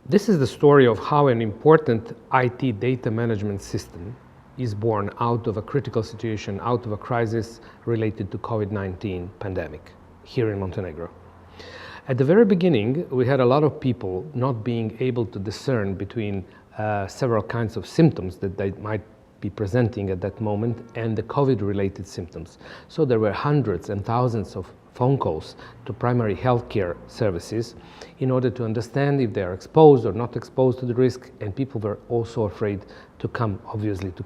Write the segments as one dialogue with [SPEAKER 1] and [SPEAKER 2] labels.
[SPEAKER 1] This is the story of how an important IT data management system is born out of a critical situation, out of a crisis related to COVID-19 pandemic here in Montenegro. At the very beginning, we had a lot of people not being able to discern between several kinds of symptoms that they might be presenting at that moment and the COVID-related symptoms. So there were hundreds and thousands of phone calls to primary healthcare services in order to understand if they are exposed or not exposed to the risk, and people were also afraid to come, obviously, to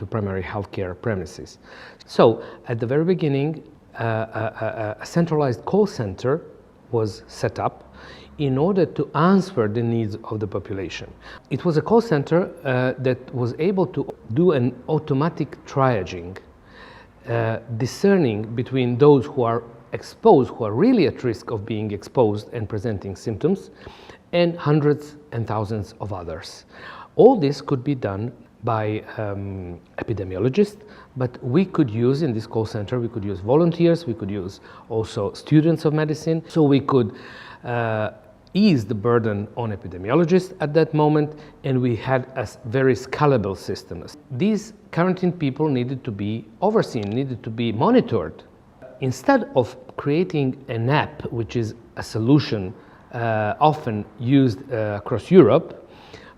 [SPEAKER 1] primary healthcare premises. So at the very beginning, a centralized call center was set up in order to answer the needs of the population. It was a call center that was able to do an automatic triaging, discerning between those who are exposed, who are really at risk of being exposed and presenting symptoms, and hundreds and thousands of others. All this could be done by epidemiologists, but we could use, in this call center, we could use volunteers, we could use also students of medicine, so we could ease the burden on epidemiologists at that moment, and we had a very scalable system. These quarantined people needed to be overseen, needed to be monitored. Instead of creating an app, which is a solution often used across Europe,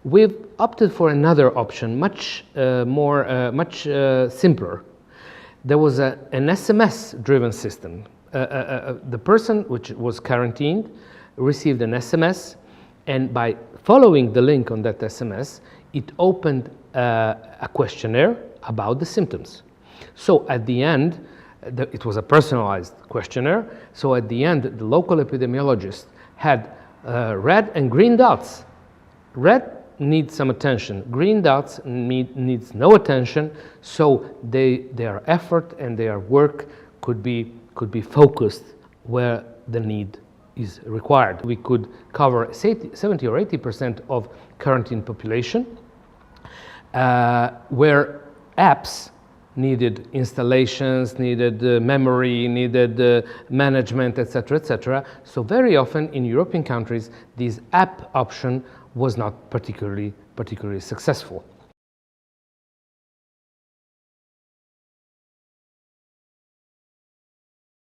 [SPEAKER 1] we've opted for another option, much simpler. There was an SMS-driven system. The person which was quarantined received an SMS, and by following the link on that SMS, it opened a questionnaire about the symptoms. So at the end, it was a personalized questionnaire, so at the end, the local epidemiologist had red and green dots. Red needs some attention, green dots needs no attention, so their effort and their work could be focused where the need is required. We could cover 70 or 80% of quarantine population, where apps needed installations, needed memory, needed management, etc., etc. So very often in European countries, this app option was not particularly successful.